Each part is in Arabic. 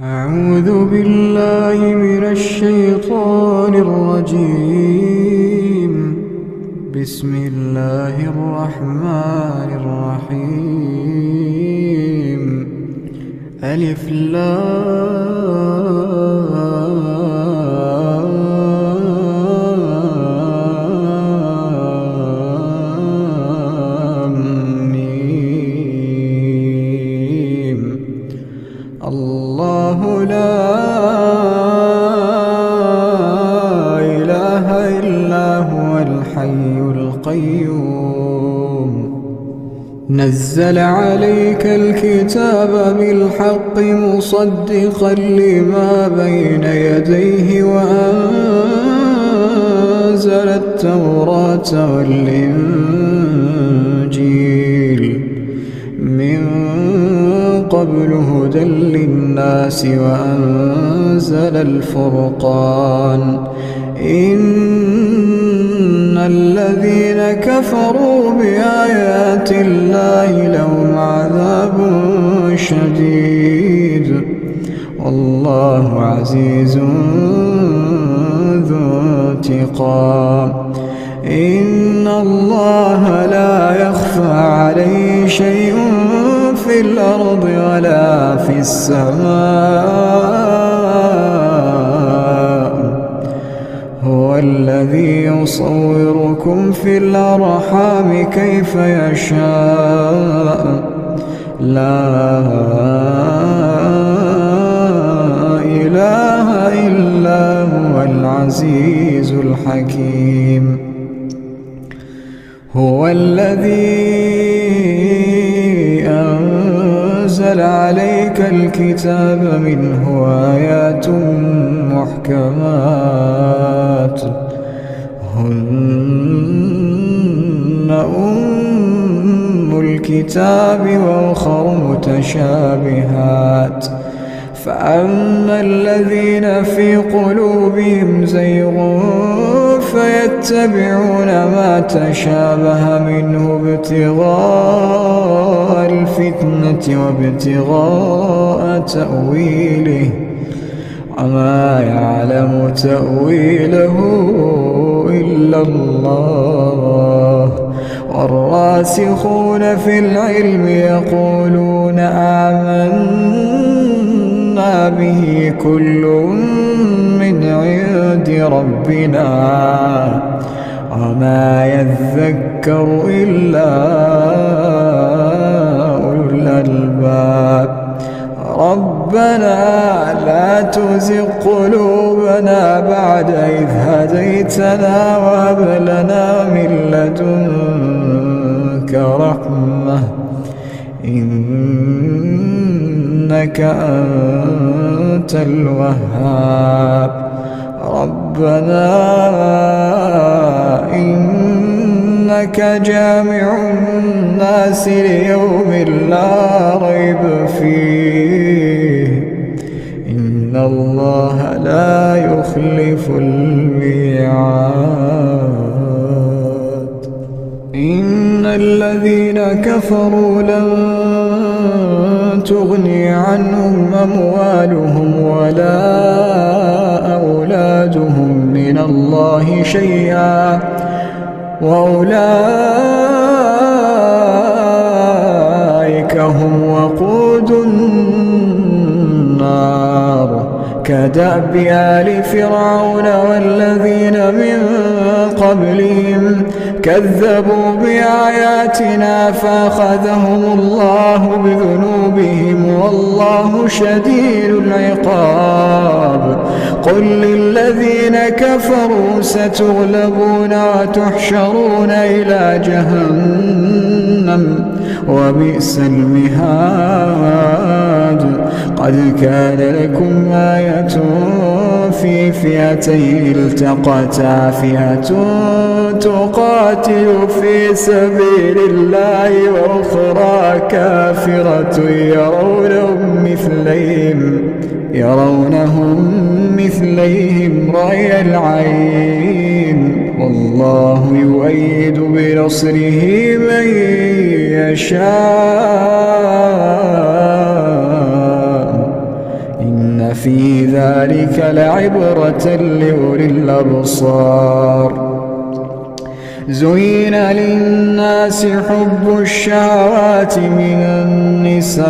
أعوذ بالله من الشيطان الرجيم. بسم الله الرحمن الرحيم. ألف لام ميم. الله لا إله إلا هو الحي القيوم. نزل عليك الكتاب بالحق مصدقا لما بين يديه وأنزل التوراة والإنجيل من قبل هدى للناس وأنزل الفرقان. إن الذين كفروا بآيات الله لهم عذاب شديد والله عزيز ذو انتقام. إن الله لا يخفى عليه شيء في الأرض ولا في السماء. هو الذي يصوركم في الأرحام كيف يشاء. لا إله إلا هو العزيز الحكيم. هو الذي أنزل عليك الكتاب منه آيات محكمات هن أم الكتاب وأخر متشابهات. فأما الذين في قلوبهم زيغ فيتبعون ما تشابه منه ابتغاء الفتنة وابتغاء تأويله وما يعلم تأويله إلا الله. والراسخون في العلم يقولون آمنا به كل من عند ربنا وما يذكر إلا أولو الألباب. ربنا لا تزغ قلوبنا بعد إذ هديتنا وهب لنا من لدنك رحمة إنك أنت الوهاب. ربنا إنك جامع الناس ليوم لا ريب فيه إن الله لا يخلف الميعاد. إن الذين كفروا لن تغني عنهم أموالهم ولا أولادهم من الله شيئا وأولئك هم وقود النار. كدأب آل فرعون والذين من قبلهم كذبوا بآياتنا فأخذهم الله بذنوبهم والله شديد العقاب. قل للذين كفروا ستغلبون وتحشرون إلى جهنم وبئس المهاد. قد كان لكم آية في فئتين التقتا فئة تقاتل في سبيل الله وأخرى كافرة يرونهم مثليهم رأي العين والله يؤيد بنصره من يشاء إن في ذلك لعبرة لأولي الأبصار. زين للناس حب الشهوات من النساء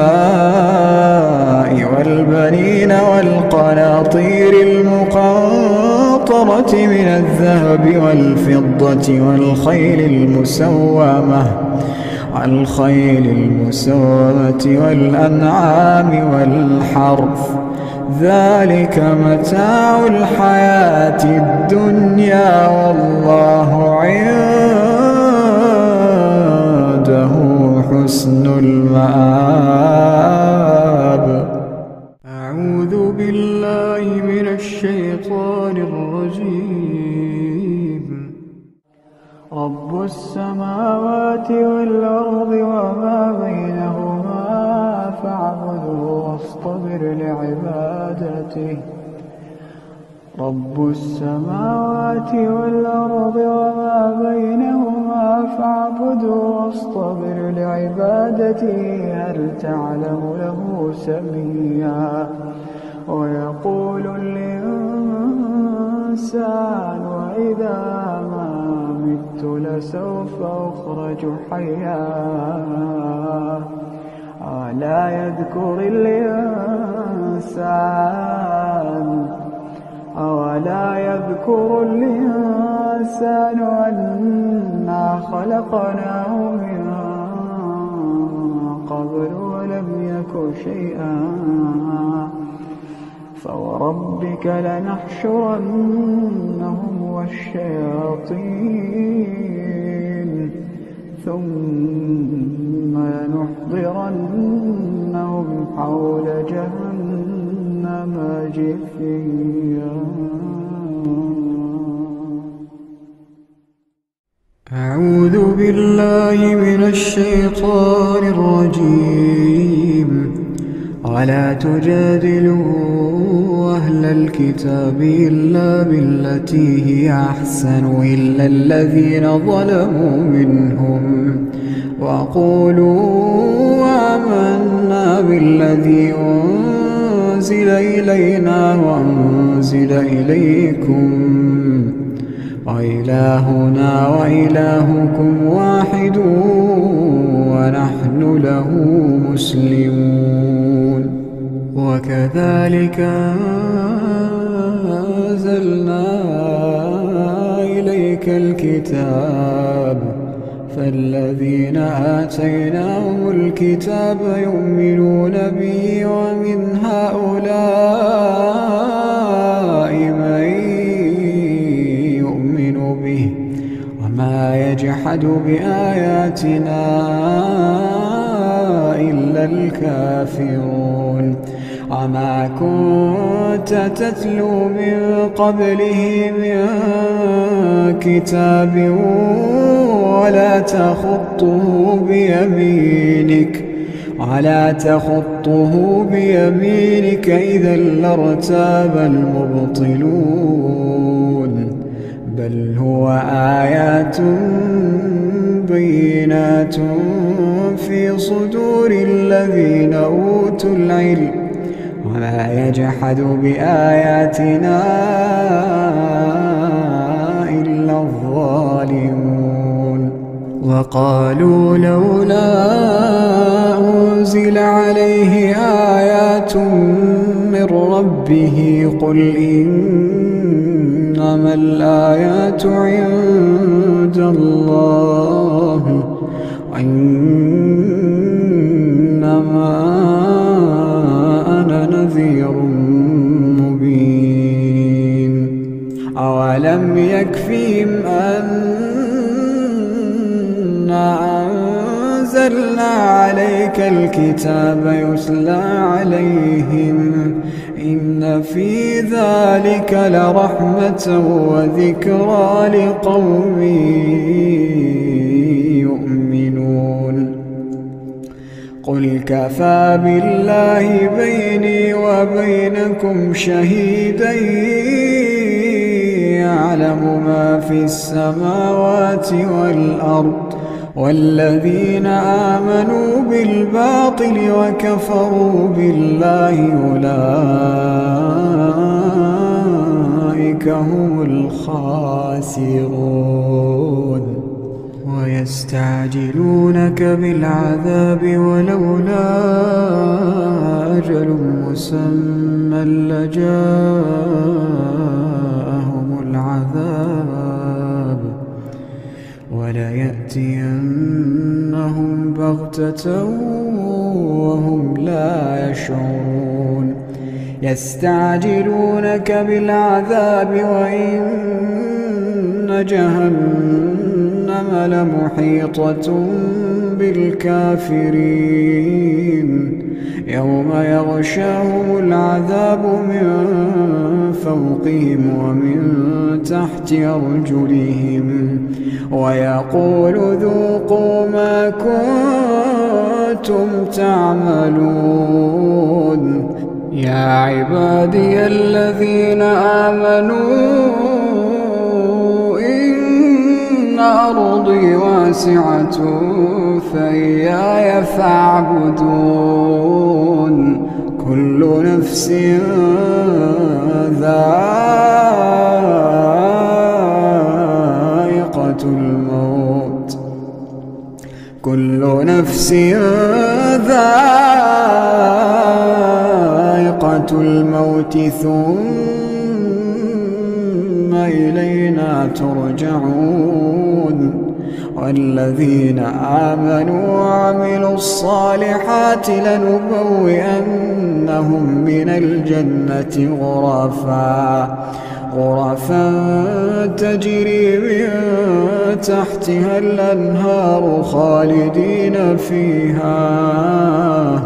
والبنين والقناطير المقنطرة من الذهب والفضة والخيل المسومة والأنعام والحرث، ذلك متاع الحياة الدنيا والله عنده حسن المآب. أعوذ بالله من الشيطان الرجيم. رب السماوات والأرض وما بينهما فاعبده واصطبر لعبادته. رب السماوات والأرض وما بينهما فاعبده واصطبر لعبادته. هل تعلم له سميا؟ ويقول الإنسان وإذا ما مت لسوف أخرج حيا. ألا يذكر الإنسان أنا خلقناه من قبل ولم يك شيئا. فوربك لنحشرنهم والشياطين ثم لنحضرنهم حول جهنم جثيا. أعوذ بالله من الشيطان الرجيم. ولا تجادلوا أهل الكتاب إلا بالتي هي أحسن إلا الذين ظلموا منهم وقولوا آمنا بالذي أنزل إلينا وأنزل إليكم وإلهنا وإلهكم واحد ونحن له مسلمون. وكذلك أنزلنا إليك الكتاب فالذين آتيناهم الكتاب يؤمنون به ومن هؤلاء من يؤمن به وما يجحد بآياتنا إلا الكافرون. وما كنت تتلو من قبله من كتاب ولا تخطه بيمينك إذا لارتاب المبطلون. بل هو آيات بينات في صدور الذين أوتوا العلم وما يجحد بآياتنا إلا الظالمون. وقالوا لولا أنزل عليه آيات من ربه قل إنما الآيات عند الله وإنما أنا نذير مبين. أولم يكفهم أنا أنزلنا عليك الكتاب يتلى عليهم إن في ذلك لرحمة وذكرى لقوم يؤمنون. قل كفى بالله بيني وبينكم شهيدا يعلم ما في السماوات والأرض والذين آمنوا بالباطل وكفروا بالله أولئك هم الخاسرون ويستعجلونك بالعذاب ولولا أجل مسمى لجاءهم العذاب وليأتينهم بغتة وهم لا يشعرون يستعجلونك بالعذاب وإن جهنم لمحيطة بالكافرين يوم يغشاهم العذاب من فوقهم ومن تحت أرجلهم ويقول ذوقوا ما كنتم تعملون يا عبادي الذين آمنوا إن أرضي واسعة فإياي فاعبدون كل نفس ذائقة الموت كل نفس ذائقة الموت ثم إلينا ترجعون والذين آمنوا وعملوا الصالحات لنبوئنهم من الجنة غرفا تجري من تحتها الأنهار خالدين فيها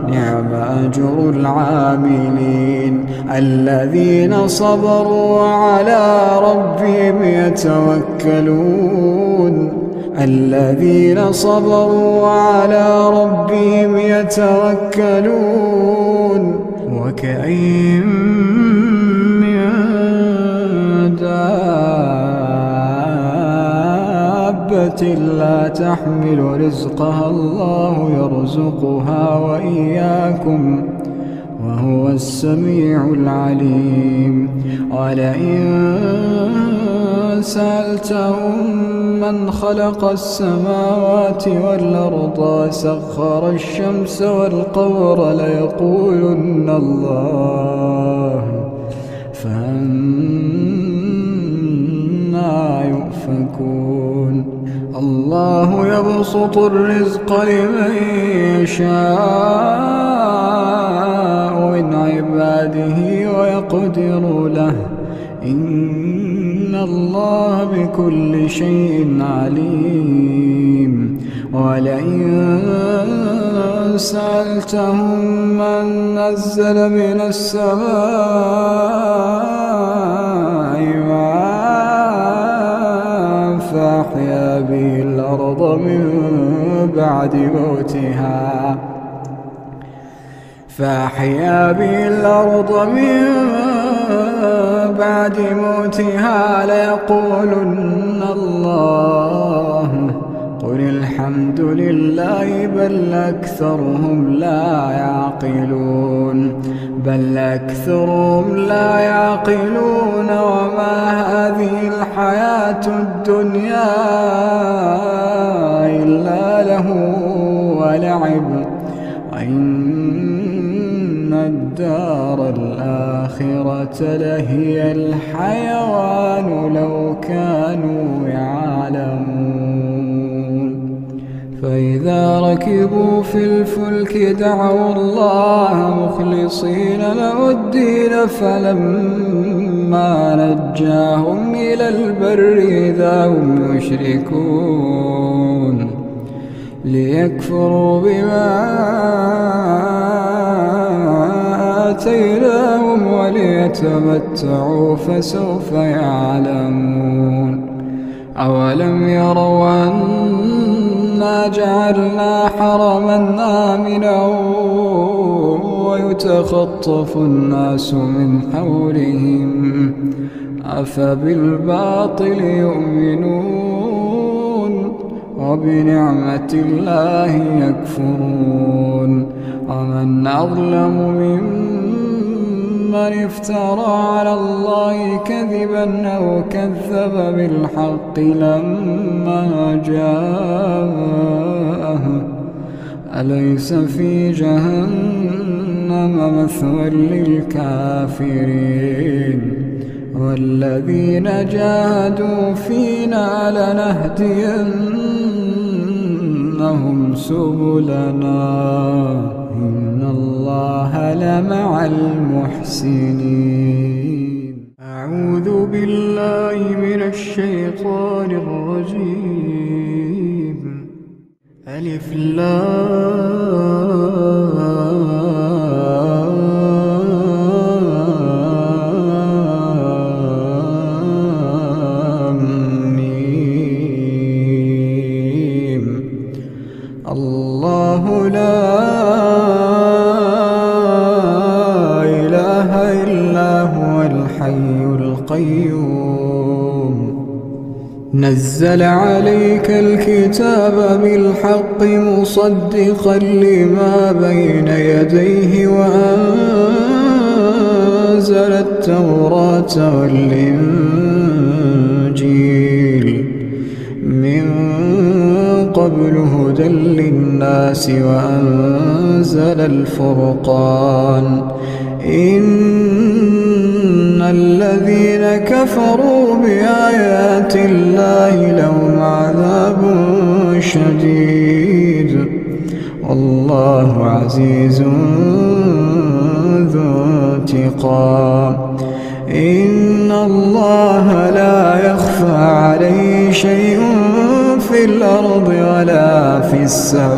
نعم أجر العاملين الذين صبروا وعلى ربهم يتوكلون الذين صبروا وعلى ربهم يتوكلون وكأين من دابة لا تحمل رزقها الله يرزقها وإياكم وهو السميع العليم ولئن سألتهم من خلق السماوات والأرض وسخر الشمس والقمر ليقولن الله فأنى يؤفكون الله يبسط الرزق لمن يشاء من عباده ويقدر له إن الله بكل شيء عليم ولئن سألتهم من نزل من السماء ماء فأحيا به الأرض من بعد موتها ليقولن الله قل الحمد لله بل أكثرهم لا يعقلون وما هذه الحياة الدنيا إلا له ولعب وإن الدار الآخرة لهي الحيوان لو كانوا يعلمون فإذا ركبوا في الفلك دعوا الله مخلصين له الدين فلما نجاهم إلى البر إذا هم يشركون ليكفروا بما آتيناهم وليتمتعوا فسوف يعلمون أولم يروا أنا جعلنا حرما آمنا ويتخطف الناس من حولهم أفبالباطل يؤمنون وبنعمة الله يكفرون ومن أظلم ممن افترى على الله كذبا أو كذب بالحق لما جاءه أليس في جهنم مثوى للكافرين والذين جاهدوا فينا لنهدينهم سبلنا إن الله لمع المحسنين. أعوذ بالله من الشيطان الرجيم. ألف لام ميم. الله لا إله إلا هو الحي القيوم نزل عليك الكتاب بالحق مصدقا لما بين يديه وأنزل التوراة والإنجيل من قبل هدى للناس وأنزل الفرقان إن الذين كفروا بآيات الله لهم عذاب شديد والله عزيز ذو انتقام. إن الله لا يخفى عليه شيء في الأرض ولا في السماء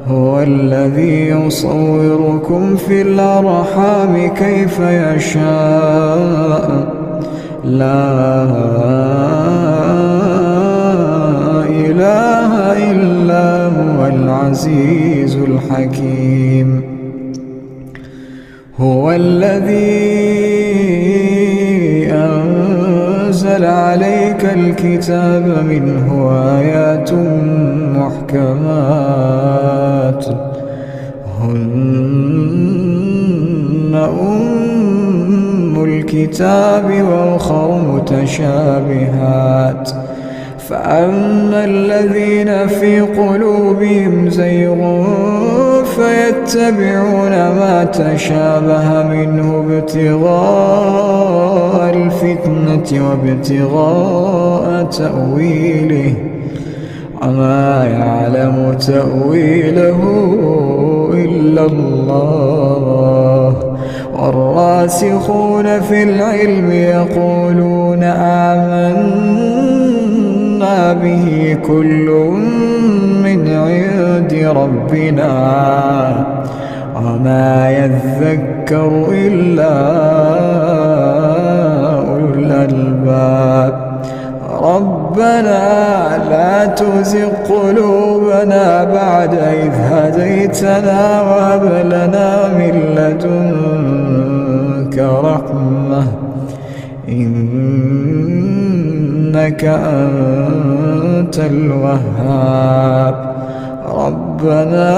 هو الذي يصوركم في الأرحام كيف يشاء لا إله إلا هو العزيز الحكيم. هو الذي أنزل عليك الكتاب منه آيات محكمات هن أم الكتاب وأخر متشابهات فأما الذين في قلوبهم زيغ فيتبعون ما تشابه منه ابتغاء الفتنة وابتغاء تأويله وما يعلم تأويله إلا الله والراسخون في العلم يقولون آمنا به كل من عند ربنا وما يذكر إلا أولو الألباب. ربنا لا تزغ قلوبنا بعد إذ هديتنا وهب لنا من لدنك رحمة إنك أنت الوهاب. ربنا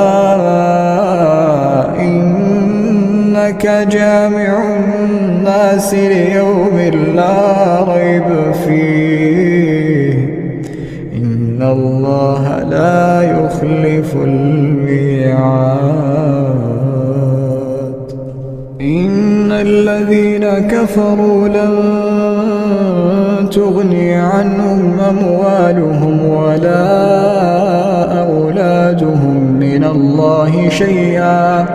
إنك جامع الناس ليوم لا ريب فيه إن الله لا يخلف الميعاد. إن الذين كفروا لن تغني عنهم أموالهم ولا أولادهم من الله شيئا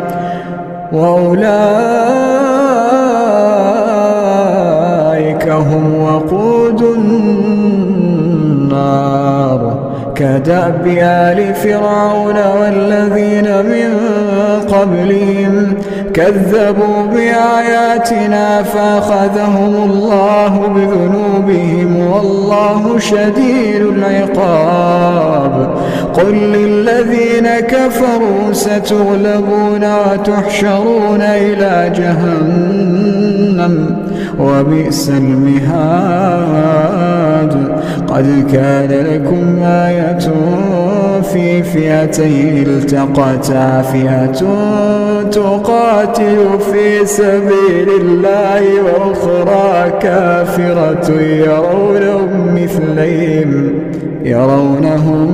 وأولئك هم وقود النار كدأب آل فرعون والذين من قبلهم كذبوا بآياتنا فأخذهم الله بذنوبهم والله شديد العقاب. قل للذين كفروا ستغلبون وتحشرون إلى جهنم وبئس المهاد. قد كان لكم آية في فئتين التقتا، فئة تقاتل في سبيل الله وأخرى كافرة يرونهم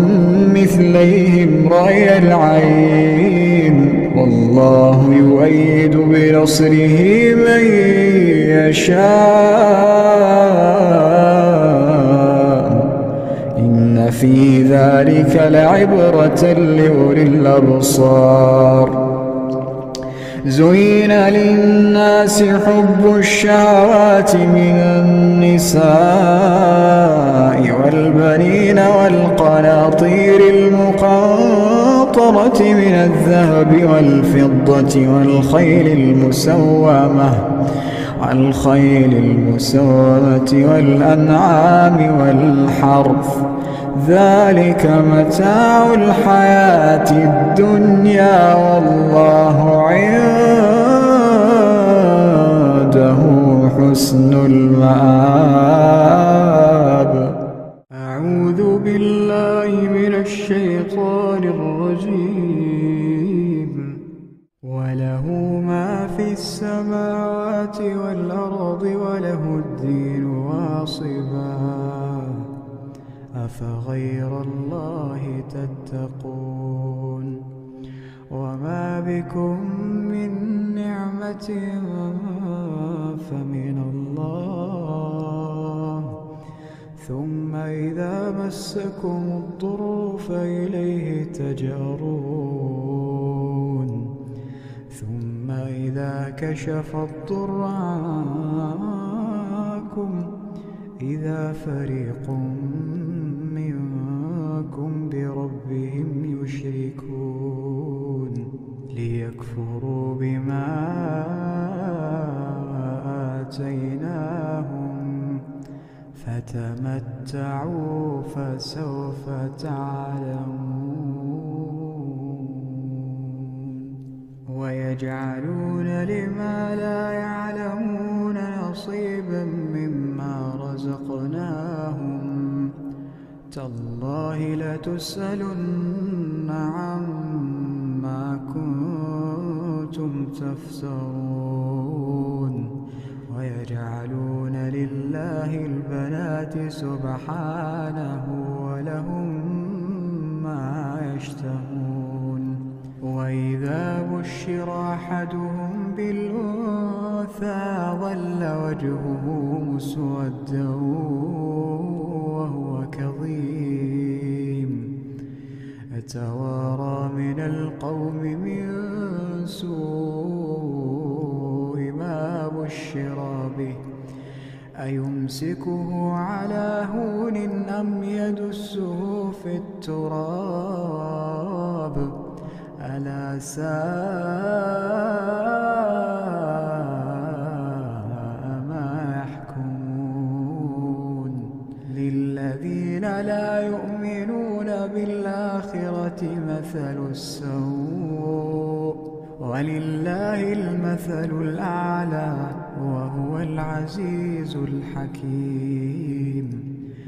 مثليهم رأي العين، والله يؤيد بنصره من يشاء، إن في ذلك لعبرة لأولي الأبصار. زين للناس حب الشهوات من النساء والبنين والقناطير المقنطرة من الذهب والفضة والخيل المسومة والأنعام والحرث، ذلك متاع الحياة الدنيا، والله عنده حسن المآب. أعوذ بالله من الشيطان الرجيم. وله ما في السماوات والأرض وله الدين واصبا، أفغير الله تتقون؟ وما بكم من نعمة فمن الله، ثم إذا مسكم الضر فإليه تجأرون، ثم إذا كشف الضر عنكم إذا فريق منكم بربهم يشركون، ليكفروا بما آتيناهم، فتمتعوا فسوف تعلمون. ويجعلون لما لا يعلمون نصيبا مما رزقناهم، تالله لتسألن عما كنتم تفترون. ويجعلون لله البنات سبحانه ولهم ما يشتهون. وإذا بشر أحدهم بالأنثى ظل وجهه مسودا وهو كظيم، يتوارى من القوم من سوء ما بشر به، أيمسكه على هون أم يدسه في التراب، ألا ساء ما يحكمون. للذين لا يؤمنون بالآخرة مثل السوء، ولله المثل الأعلى وهو العزيز الحكيم.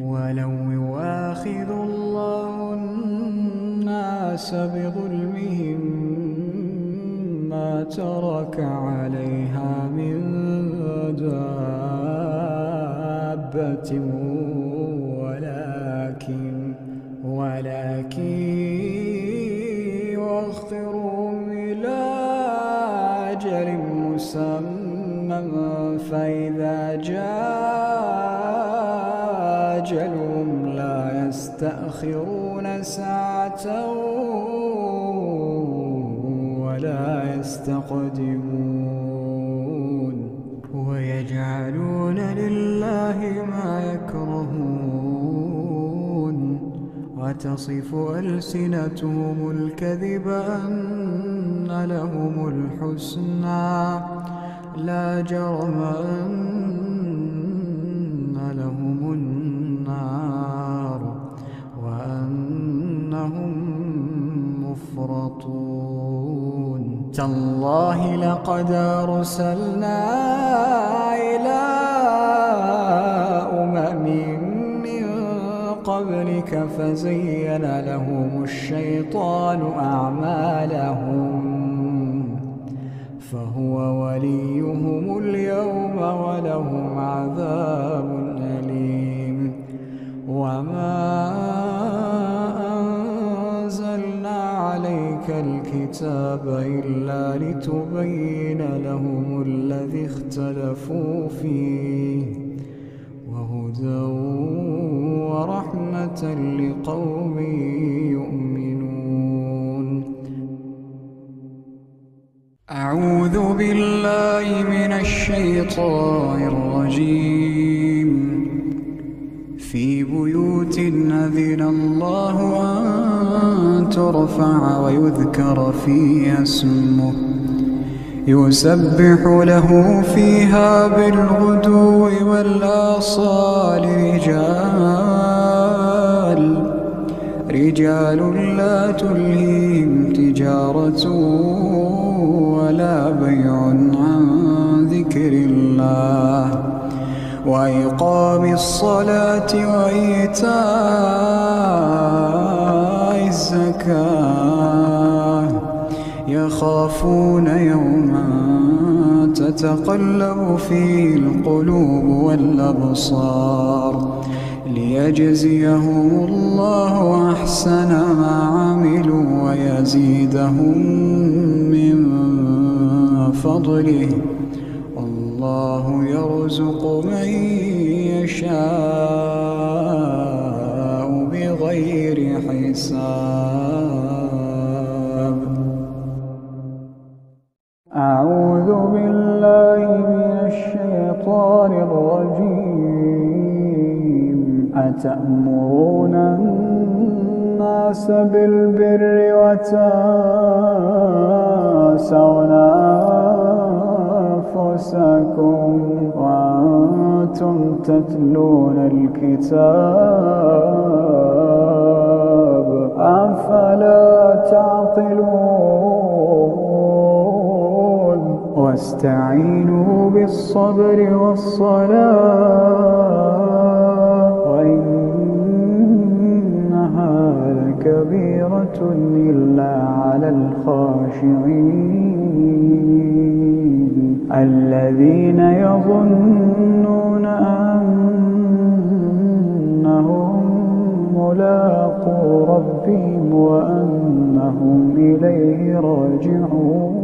ولو يؤاخذ الله الناس بظلمهم ما ترك عليها من دابة، ولكن يؤخرهم إلى أجل مسمى، فإذا جاء أجلهم لا يستأخرون ساعة ولا يستقدمون. ويجعلون لله ما يكرهون، وتصف ألسنتهم الكذب أن لهم الحسنى، لا جرم أن لهم النار وأنهم مفرطون. تالله لقد أرسلنا إلى من قبلك فزين لهم الشيطان أعمالهم فهو وليهم اليوم ولهم عذاب أليم. وما أنزلنا عليك الكتاب إلا لتبين لهم الذي اختلفوا فيه وهدى ورحمة لقوم يؤمنون. أعوذ بالله من الشيطان الرجيم. في بيوت أذن الله أن ترفع ويذكر فيها اسمه يسبح له فيها بالغدو والآصال رجال لا تلهيهم تجارة ولا بيع عن ذكر الله وإقام الصلاة وإيتاء الزكاة يخافون يوما تتقلب فيه القلوب والأبصار ليجزيهم الله أحسن ما عملوا ويزيدهم من فضله الله يرزق من يشاء بغير حساب. أعوذ بالله من الشيطان الرجيم. أتأمرون الناس بالبر وتنسون أنفسكم وأنتم تتلون الكتاب أفلا تعقلون. واستعينوا بالصبر والصلاة وإنها لكبيرة إلا على الخاشعين الذين يظنون أنهم ملاقو ربهم وأنهم إليه راجعون.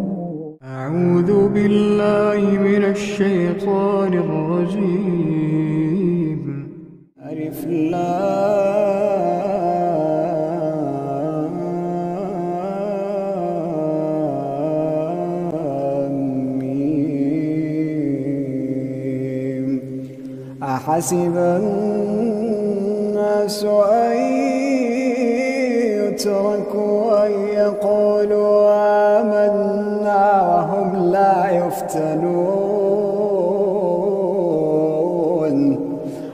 أعوذ بالله من الشيطان الرجيم. ألف لام ميم. أحسب الناس أن يتركوا أن يقولوا آمنا وهم لا يفتنون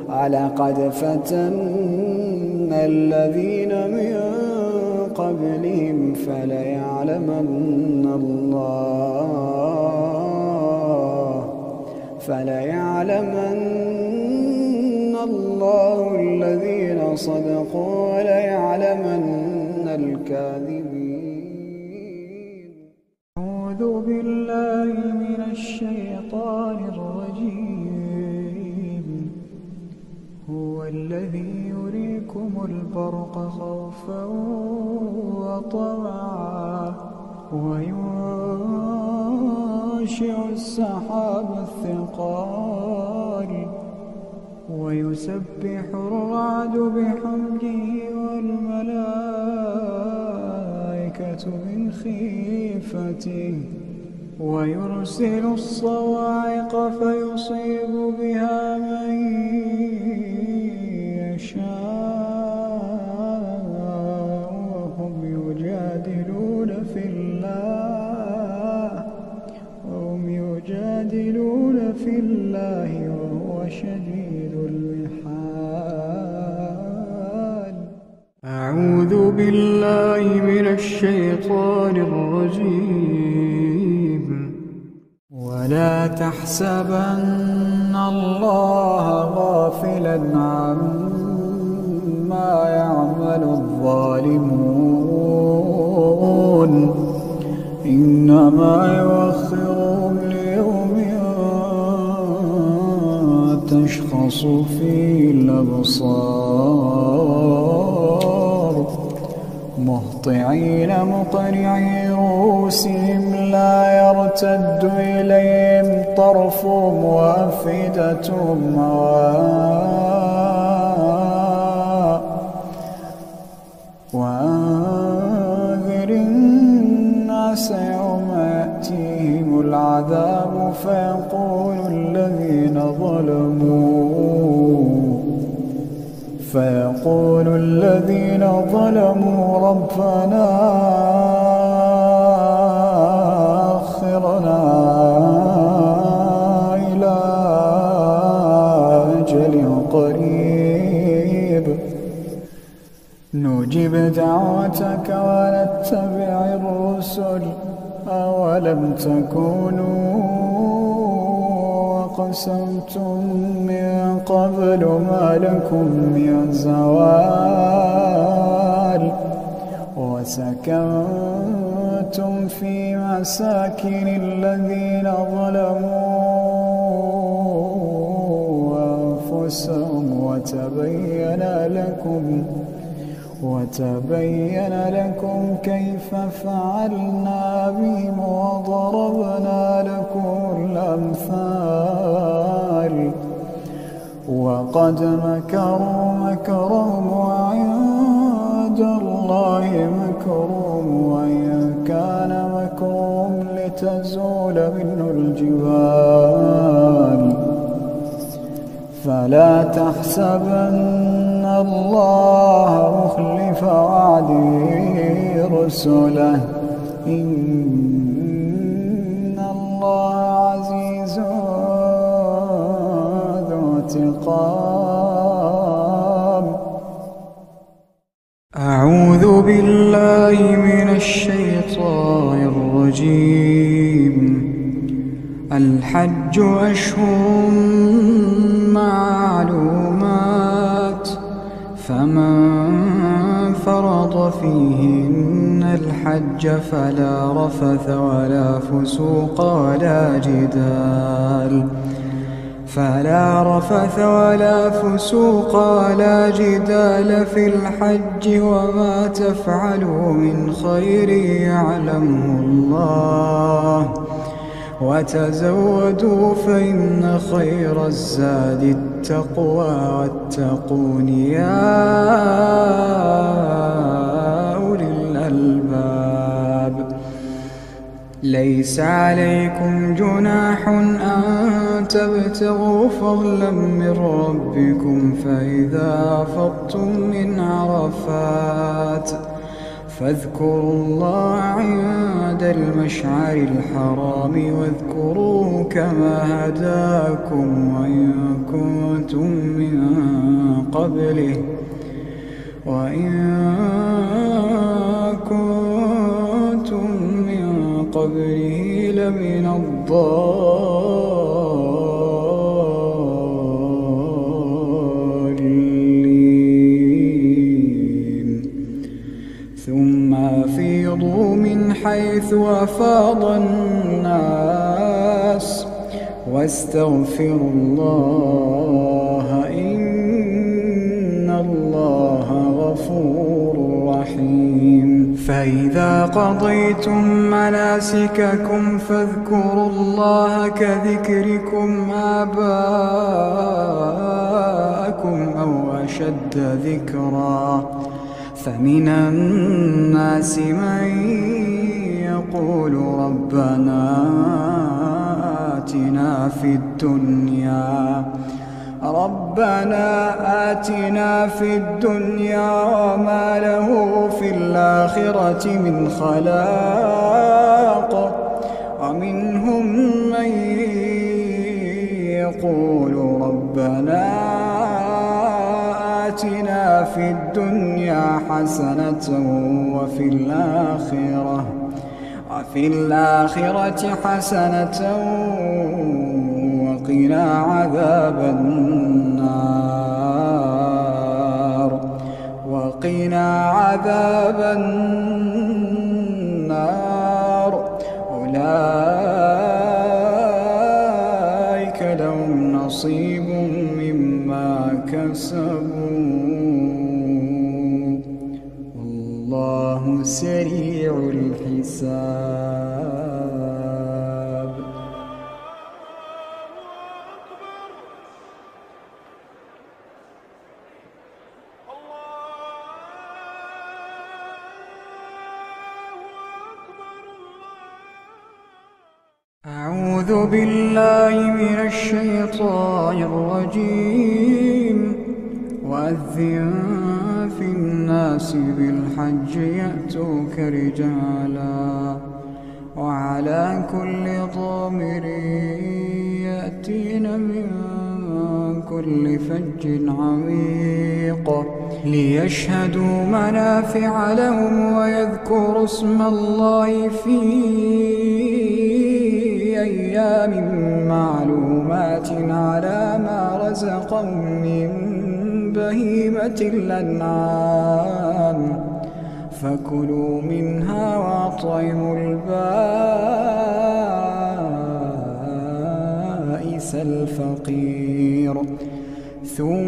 ولقد فتنا الذين من قبلهم فليعلمن الله الذين صدقوا وليعلمن الكاذبين. أعوذ بالله من الشيطان الرجيم. هو الذي يريكم البرق خوفا وطمعا وينشئ السحاب الثقال ويسبح الرعد بحمده والملائكة من خيفته ويرسل الصواعق فيصيب بها من يشاء وهم يجادلون في الله وهو شديد المحال. أعوذ بالله من الشيطان الرجيم. ولا تحسبن الله غافلا عما يعمل الظالمون إنما يؤخرهم ليوم تشخص فيه الأبصار مهطعين مقنعي رؤوسهم لا يرتد إليهم طرفهم وأفئدتهم هواء وأنذر الناس يوم يأتيهم العذاب فيقول الذين ظلموا ربنا أخرنا إلى أجل قريب نجب دعوتك ونتبع الرسل أولم تكونوا أقسمتم من قبل ما لكم من زوال وسكنتم في مساكن الذين ظلموا أنفسهم وتبين لكم كيف فعلنا بهم وضربنا لكم الأمثال وقد مكروا مكرهم وعند الله مكرهم وإن كان مكرهم لتزول منه الجبال فلا تحسبن الله مخلف وعده رسله إن الله عزيز ذو انتقام. أعوذ بالله من الشيطان الرجيم. الحج أشهر معلومات فمن فرض فيهن الحج فلا رفث ولا فسوق ولا جدال في الحج وما تفعلوا من خير يعلمه الله وتزودوا فإن خير الزاد التقوى واتقون يا أولي الألباب. ليس عليكم جناح أن تبتغوا فضلا من ربكم فإذا أفضتم من عرفات فاذكروا الله عند المشعر الحرام واذكروه كما هداكم وإن كنتم من قبله لمن الضالين. ثم أفيضوا من حيث أفاض الناس واستغفروا الله إن الله غفور رحيم. فإذا قضيتم مناسككم فاذكروا الله كذكركم آباءكم أو أشد ذكرا فمن الناس من يقول ربنا آتنا في الدنيا وما له في الآخرة من خلاق ومنهم من يقول ربنا آتنا في الدنيا حسنة وفي الآخرة حسنة وقنا وقنا عذاب النار وقنا عذاب النار. أولئك لهم نصيب مما كسبوا والله سريع الحساب. أعوذ بالله من الشيطان الرجيم. وأذن في الناس بالحج يأتوك رجالا وعلى كل ضامر يأتين من كل فج عميق ليشهدوا منافع لهم ويذكروا اسم الله في أيام معلومات على ما رزقهم من بهيمة الأنعام فكلوا منها وأطعموا البائس الفقير ثم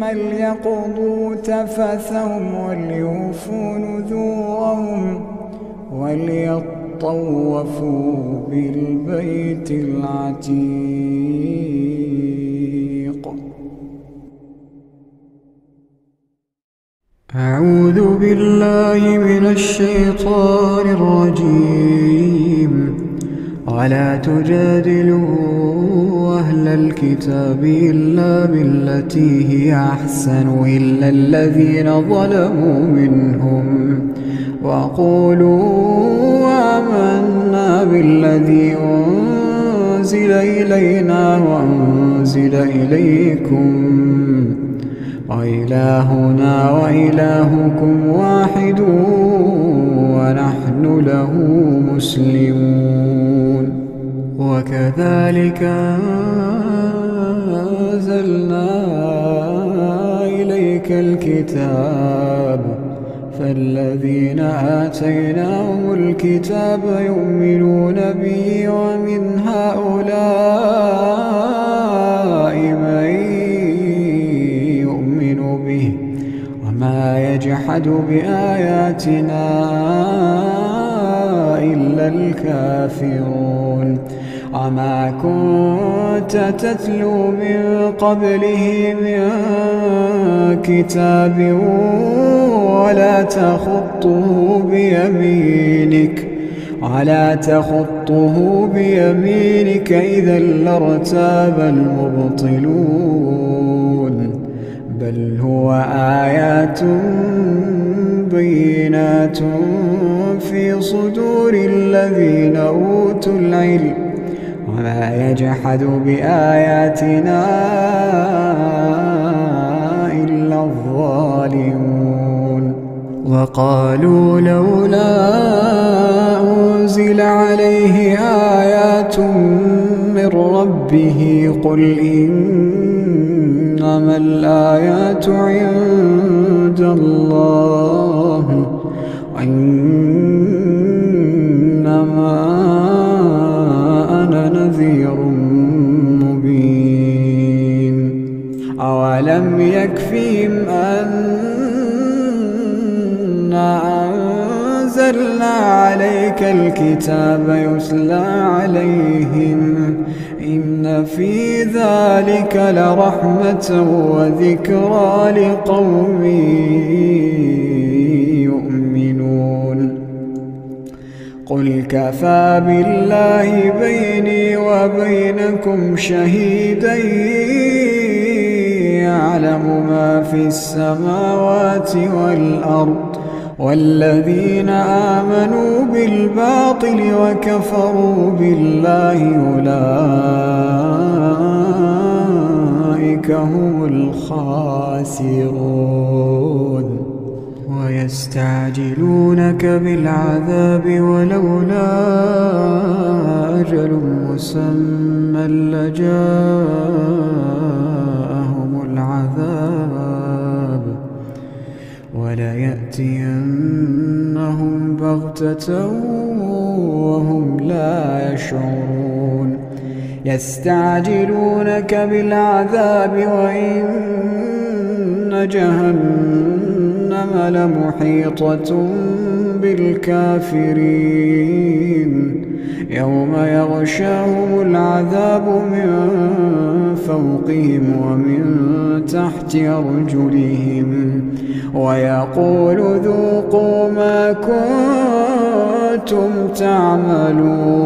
ليقضوا تفثهم وليوفوا نذورهم وليطوفوا بالبيت العتيق. أعوذ بالله من الشيطان الرجيم. ولا تجادلوا أهل الكتاب إلا بالتي هي أحسن إلا الذين ظلموا منهم وقولوا آمنا بالذي أنزل إلينا وأنزل إليكم وإلهنا وإلهكم واحد ونحن له مسلمون. وكذلك أنزلنا إليك الكتاب فالذين آتيناهم الكتاب يؤمنون به ومن هؤلاء من يؤمن به وما يجحد بآياتنا إلا الكافرون. وما كنت تتلو من قبله من كتاب ولا تخطه بيمينك إذا لارتاب المبطلون. بل هو آيات بينات في صدور الذين أوتوا العلم وما يجحد بآياتنا إلا الظالمون. وقالوا لولا أنزل عليه آيات من ربه قل إنما الآيات عند الله وإنما أنا نذير مبين. أولم يكفهم أنا أنزلنا عليك الكتاب يتلى عليهم إن في ذلك لرحمة وذكرى لقوم يؤمنون. قل كفى بالله بيني وبينكم شهيدا يعلم ما في السماوات والأرض والذين آمنوا بالباطل وكفروا بالله أولئك هم الخاسرون. ويستعجلونك بالعذاب ولولا أجل مسمى لجاءهم العذاب وليأتينهم بغتة وهم لا يشعرون يستعجلونك بالعذاب وإن جهنم لمحيطة بالكافرين يوم يغشاهم العذاب من فوقهم ومن تحت أرجلهم ويقول ذوقوا ما كنتم تعملون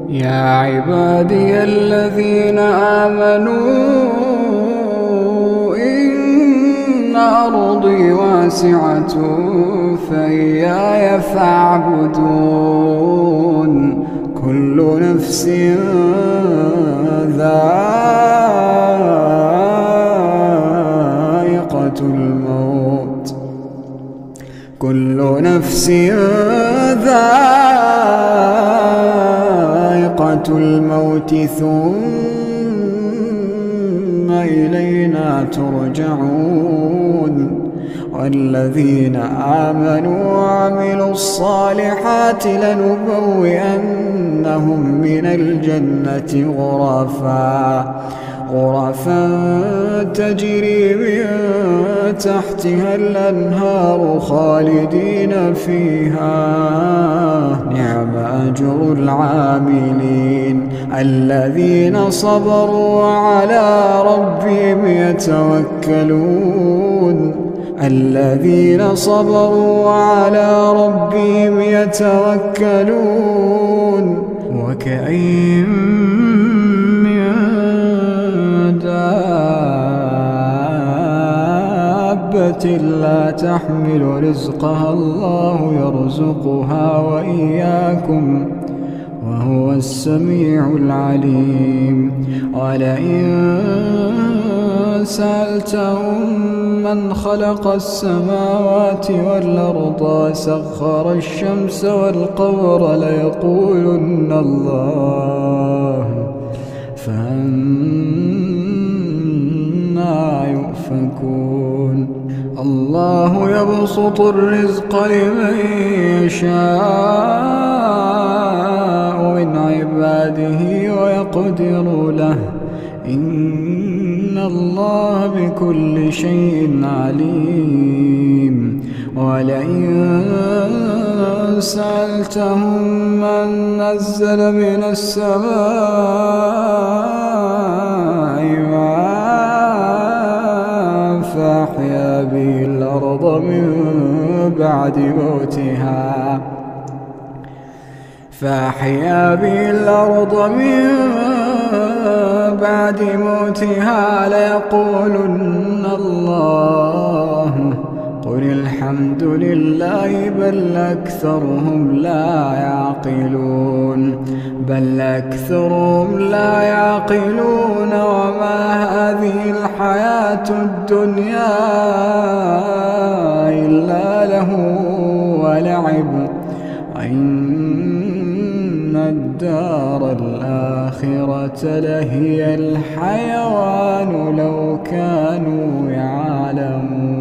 يا عبادي الذين آمنوا إن أرضي واسعة فإياي فاعبدون كل نفس ذائقة الموت كل نفس ذائقة الموت ثم إلينا ترجعون والذين آمنوا وعملوا الصالحات لنبوئنهم من الجنة غرفا تجري من تحتها الأنهار خالدين فيها نعم أجر العاملين الذين صبروا وعلى ربهم يتوكلون وكأين من دابة لا تحمل رزقها الله يرزقها وإياكم وهو السميع العليم ولئن سألتهم من خلق السماوات والأرض وسخر الشمس والقمر ليقولن الله فأنى يؤفكون الله يبسط الرزق لمن يشاء من عباده ويقدر له إن الله بكل شيء عليم ولئن سألتهم من نزل من السماء ماء فأحيا به الأرض من بعد موتها ليقولن الله قل الحمد لله بل أكثرهم لا يعقلون وما هذه الحياة الدنيا إلا لهو ولعب إن الدار الآخرة لهي الحيوان لو كانوا يعلمون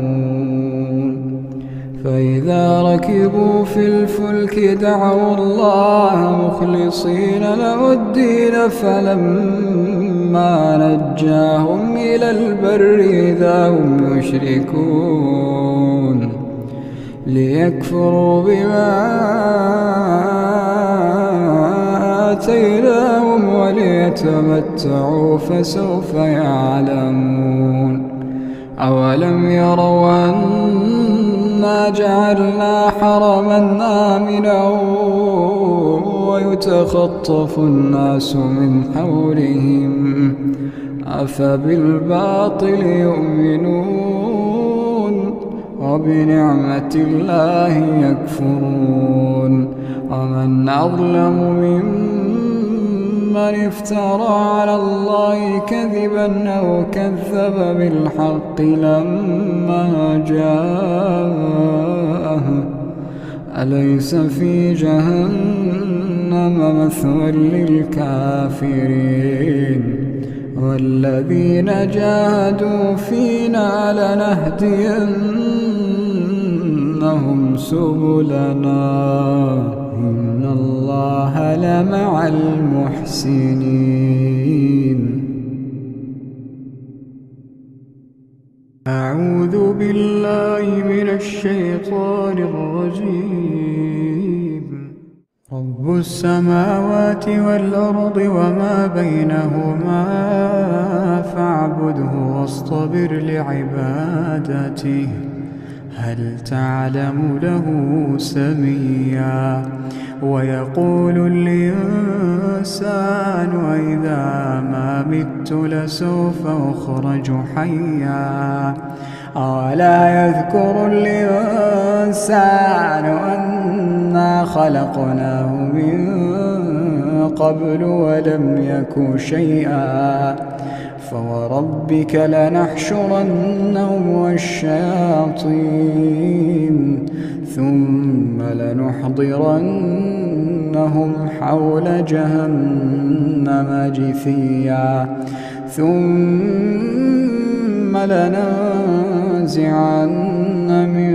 فإذا ركبوا في الفلك دعوا الله مخلصين له الدين فلما نجاهم إلى البر إذا هم يشركون ليكفروا بما آتيناهم وليتمتعوا فسوف يعلمون أولم يروا أنا جعلنا حرما آمنا ويتخطف الناس من حولهم أفبالباطل يؤمنون وبنعمة الله يكفرون ومن أظلم ممن افترى على الله كذبا أو كذب بالحق لما جاءه أليس في جهنم مثوى للكافرين والذين جاهدوا فينا لنهدينهم سبلنا إن الله لمع المحسنين. أعوذ بالله من الشيطان الرجيم. رب السماوات والأرض وما بينهما فاعبده واصطبر لعبادته هل تعلم له سميا. ويقول الإنسان أإذا ما مت لسوف أخرج حيا. أولا يذكر الإنسان أنا خلقناه من قبل ولم يك شيئا. فوربك لنحشرنهم والشياطين ثم لنحضرنهم حول جهنم جثيا. ثم لننزعن من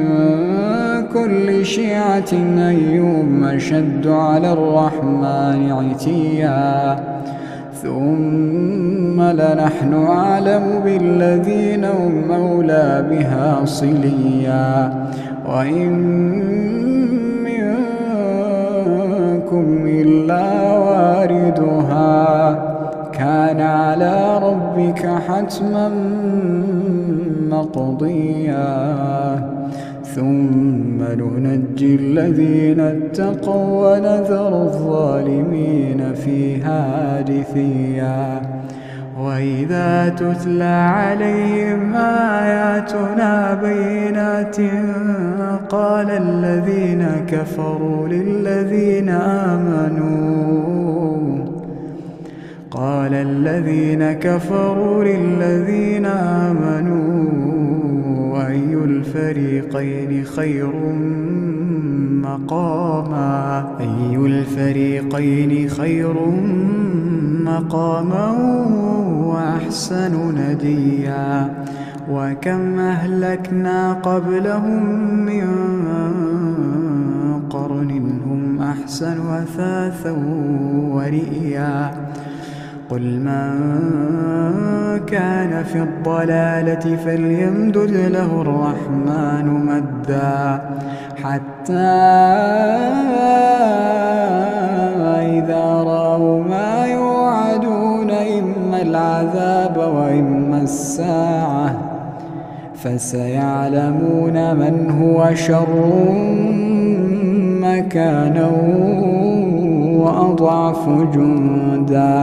كل شيعة أيهم أشد على الرحمن عتيا. ثم لنحن أعلم بالذين هم أولى بها صليا. وإن منكم إلا واردها كان على ربك حتما مقضيا. ثم ننجي الذين اتقوا ونذر الظالمين فيها جثيا. وإذا تتلى عليهم آياتنا بينات قال الذين كفروا للذين آمنوا أي الفريقين خير مقاما وأحسن نديا. وكم أهلكنا قبلهم من قرن هم أحسن أثاثا ورئيا. قل من كان في الضلالة فليمدد له الرحمن مدا حتى إذا رأوا ما يوعدون إما العذاب وإما الساعة فسيعلمون من هو شر مكانا وأضعف جندا.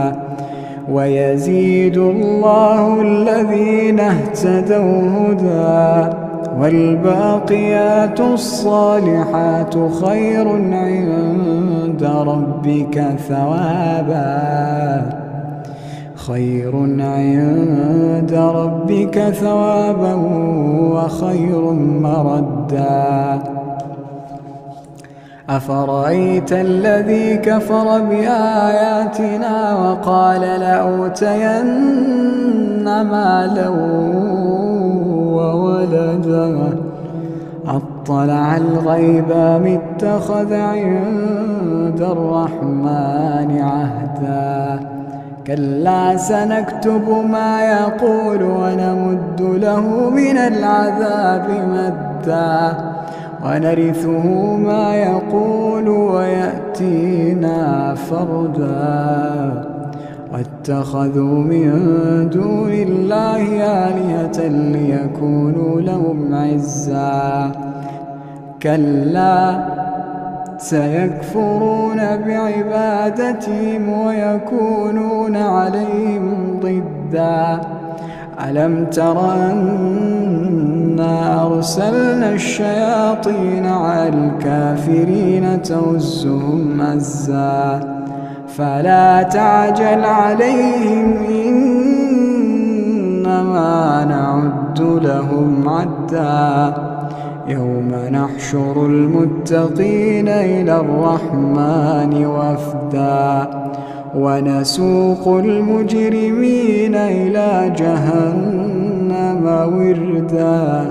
ويزيد الله الذين اهتدوا هدى والباقيات الصالحات خير عند ربك ثوابا وخير مردا. أفرأيت الذي كفر بآياتنا وقال لأوتين مالا وولدا أطلع الغيب أم اتخذ عند الرحمن عهدا. كلا سنكتب ما يقول ونمد له من العذاب مدا ونرثه ما يقول ويأتينا فردا. واتخذوا من دون الله آلهة ليكونوا لهم عزا. كلا سيكفرون بعبادتهم ويكونون عليهم ضدا. ألم تر أنا أرسلنا الشياطين على الكافرين تؤزهم أزا فلا تعجل عليهم إنما نعد لهم عدا يوم نحشر المتقين إلى الرحمن وفدا ونسوق المجرمين إلى جهنم وردا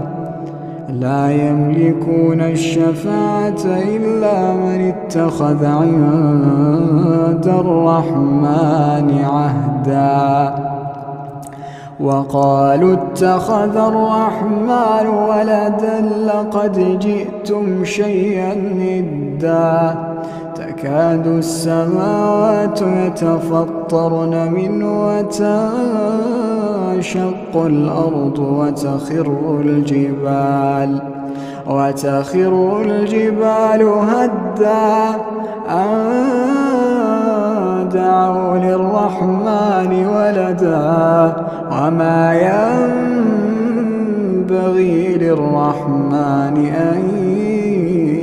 لا يملكون الشفاعة إلا من اتخذ عند الرحمن عهدا وقالوا اتخذ الرحمن ولدا لقد جئتم شيئا إدا تكاد السماوات يتفطرن منه وتنشق الأرض وتخر الجبال هدا أن دعوا للرحمن ولدا وما ينبغي للرحمن أن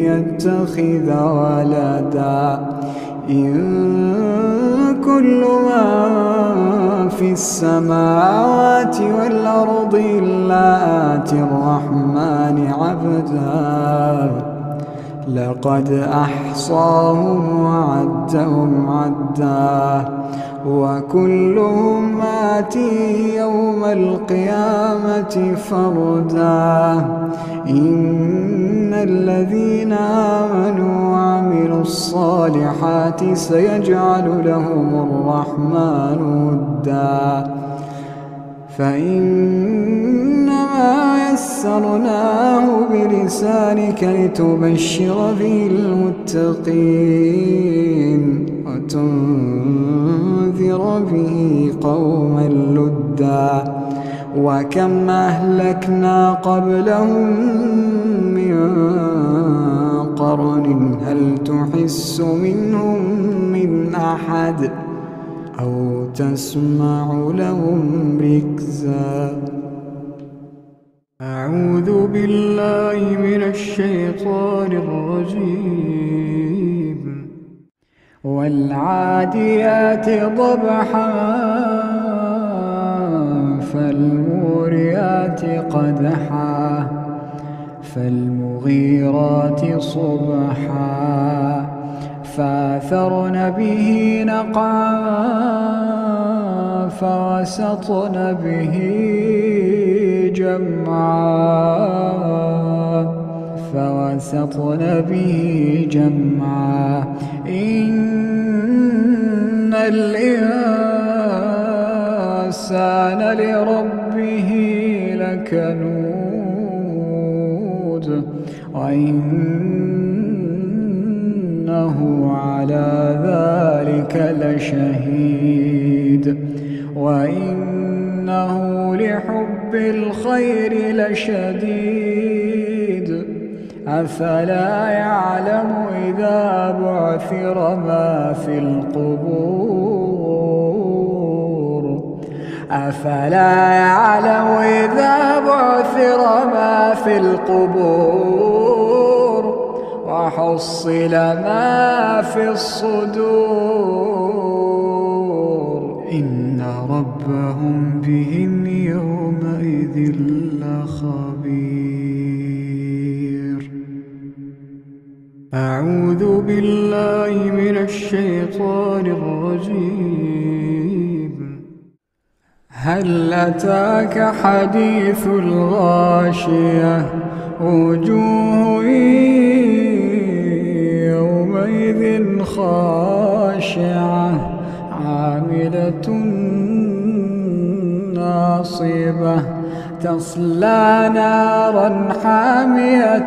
يتخذ ولدا إن كل من في السماوات والأرض إلا آتي الرحمن عبدا لقد أحصاهم وعدهم عدا وكلهم آتيه يوم القيامة فردا إن الذين آمنوا وعملوا الصالحات سيجعل لهم الرحمن ودا فإنما يسرناه بلسانك لتبشر به المتقين وتنذر به قوما لدا وكم أهلكنا قبلهم من قرن هل تحس منهم من أحد أو تسمع لهم ركزا أعوذ بالله من الشيطان الرجيم والعاديات ضبحا فالموريات قدحا فالمغيرات صبحا فأثرن به نقعا فوسطن به جمعا إن الإنسان لربه لكنود وإنه على ذلك لشهيد وإنه لحب الخير لشديد أفلا يعلم إذا بعثر ما في القبور أفلا يعلم إذا بعثر ما في القبور وحصل ما في الصدور إن ربهم بهم يومئذ لخبير أعوذ بالله من الشيطان الرجيم هل أتاك حديث الغاشية وجوه يومئذ خاشعة عاملة ناصبة تصلى نارا حامية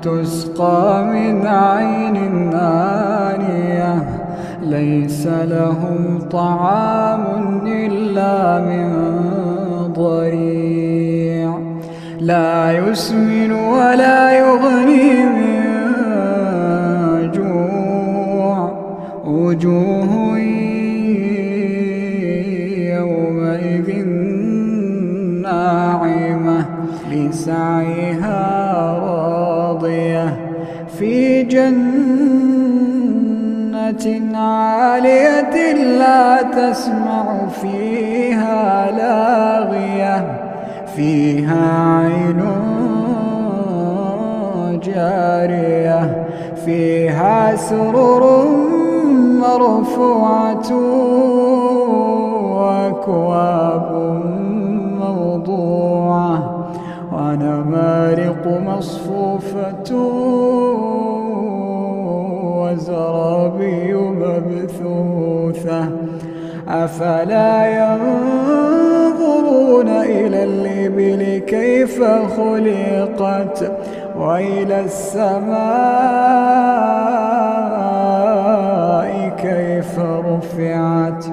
تسقى من عين آنية ليس لهم طعام إلا من ضريع لا يسمن ولا يغني من جوع وجوه يومئذ ناعمة لسعيها راضية في جنة عالية لا تسمع فيها لاغية فيها عين فيها سرر مرفوعة وأكواب موضوعة ونمارق مصفوفة وزرابي مبثوثة أفلا ينظرون إلى الإبل كيف خلقت وإلى السماء كيف رفعت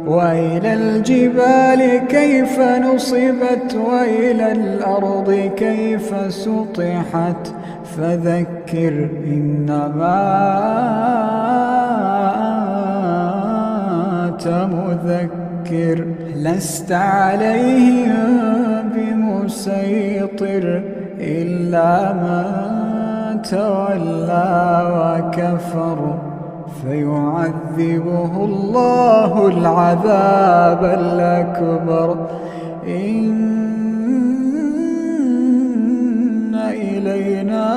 وإلى الجبال كيف نصبت وإلى الأرض كيف سطحت فذكر إنما أنت مذكر لست عليهم بمسيطر إلا من تولى وكفر فيعذبه الله العذاب الأكبر إن إلينا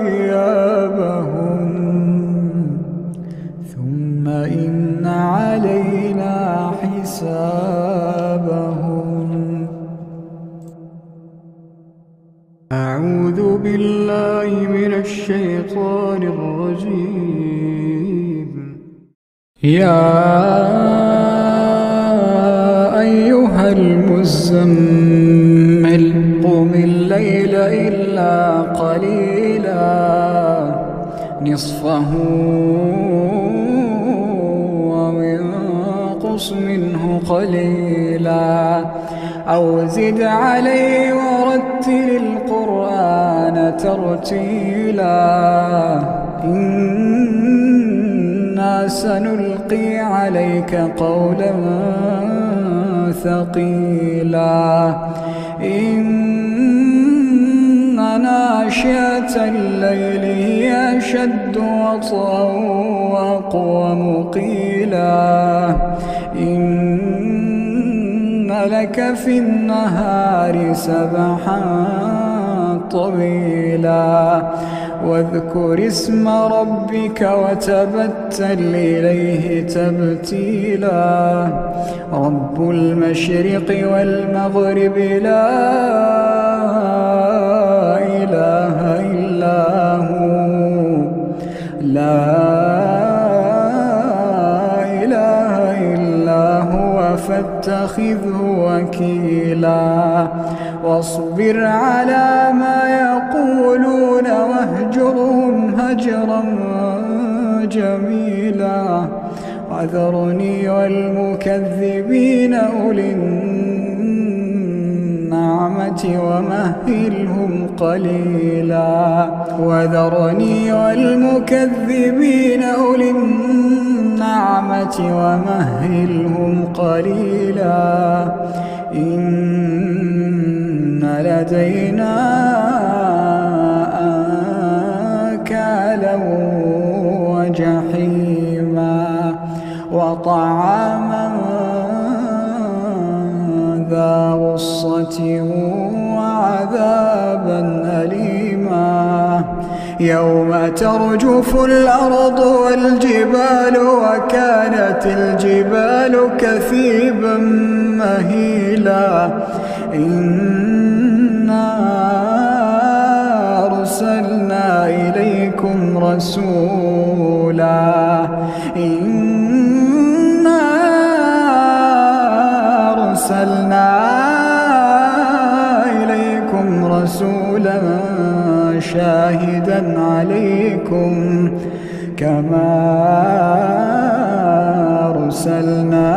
إيابهم ثم إن علينا حسابهم. أعوذ بالله من الشيطان الرجيم. يا أيها المزمل قم الليل إلا قليلا نصفه وانقص منه قليلا أو زد عليه ورتل القرآن ترتيلا إنا سنلقي عليك قولا ثقيلا إن ناشئة الليل هي أشد وطئا وأقوم قيلا إن لك في النهار سبحا طويلا واذكر اسم ربك وتبتل إليه تبتيلا رب المشرق والمغرب لا إله إلا هو فاتخذه وكيلا واصبر على ما يقولون واهجرهم هجرا جميلا وذرني والمكذبين أولي النعمة ومهلهم قليلا وذرني والمكذبين أولي النعمة ومهلهم قليلا إن لدينا أنكالا وجحيما وطعاما ذا غصة وعذابا أليما يوم ترجف الأرض والجبال وكانت الجبال كثيبا مهيلا إنا أرسلنا إليكم رسولا رسولا شاهدا عليكم كما أرسلنا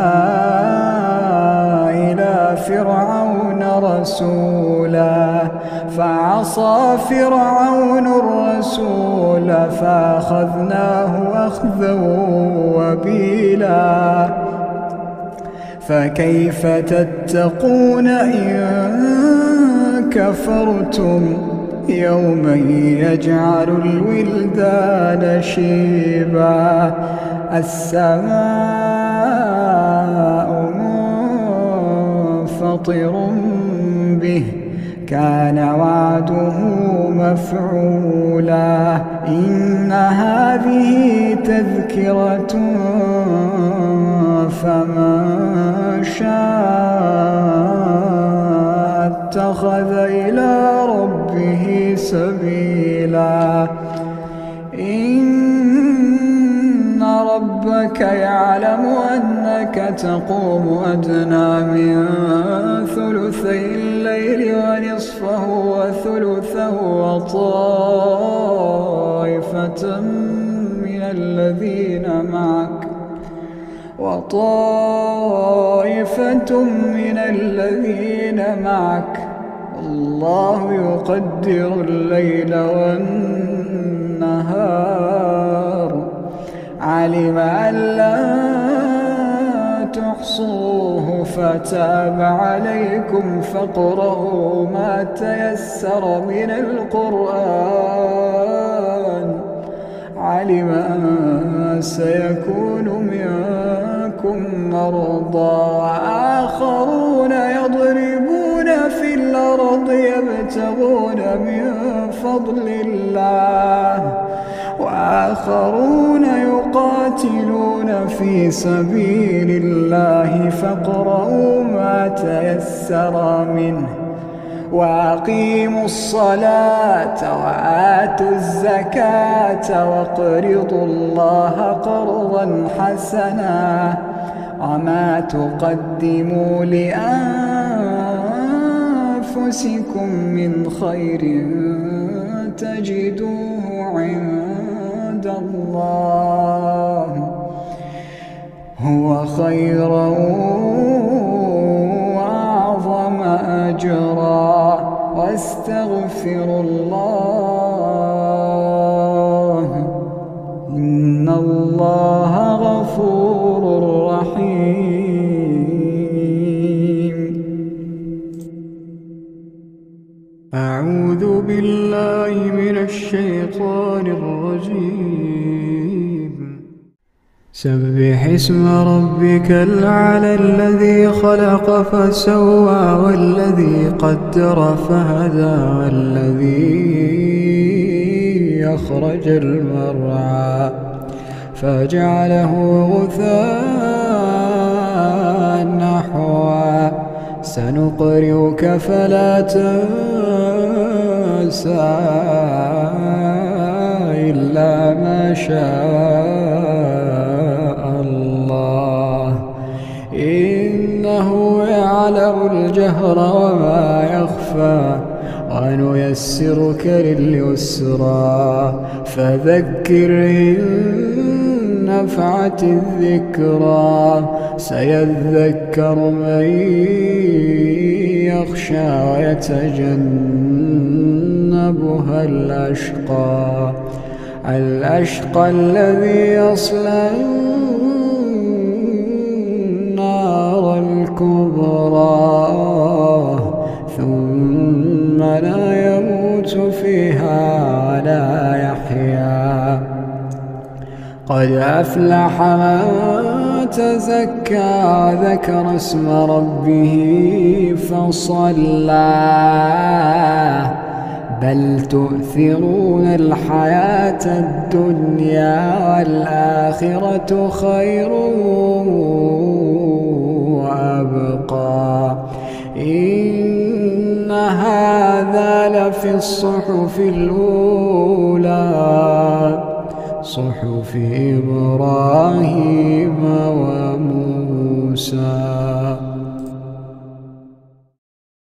إلى فرعون رسولا فعصى فرعون الرسول فأخذناه أخذا وبيلا فكيف تتقون إن كفرتم يوما يجعل الولدان شيبا السماء منفطر به كان وعده مفعولا إن هذه تذكرة فمن شاء اتخذ إلى ربه سبيلا إن ربك يعلم أنك تقوم أدنى من ثلثي الليل ونصفه وثلثه وطائفة من الذين معك الله يقدر الليل والنهار علم أن لا تحصوه فتاب عليكم فاقرؤوا ما تيسر من القرآن علم أن سيكون منكم مرضى وآخرون يضربون في الأرض يبتغون من فضل الله وآخرون يقاتلون في سبيل الله فاقرؤوا ما تيسر منه وأقيموا الصلاة وآتوا الزكاة واقرضوا الله قرضا حسنا وما تقدموا لأنفسكم من خير تجدوه عند الله هو خيرا وأعظم أجرا واستغفروا الله إن الله غفور رحيم. أعوذ بالله من الشيطان الرجيم. سبح اسم ربك الأعلى الذي خلق فسوى والذي قدر فهدى والذي أخرج المرعى فجعله غثاء نحوا سنقرئك فلا تنسى إلا ما شاء الله إنه يعلم الجهر وما يخفى ونيسرك لليسرى فذكر إن نفعت الذكرى سيذكر من يخشى ويتجنبها الأشقى الذي يصلى النار الكبرى ثم لا يموت فيها ولا يحيا قد أفلح من تزكى وذكر اسم ربه فصلى بل تؤثرون الحياة الدنيا والآخرة خير وأبقى إن هذا لفي الصحف الأولى صحف إبراهيم وموسى.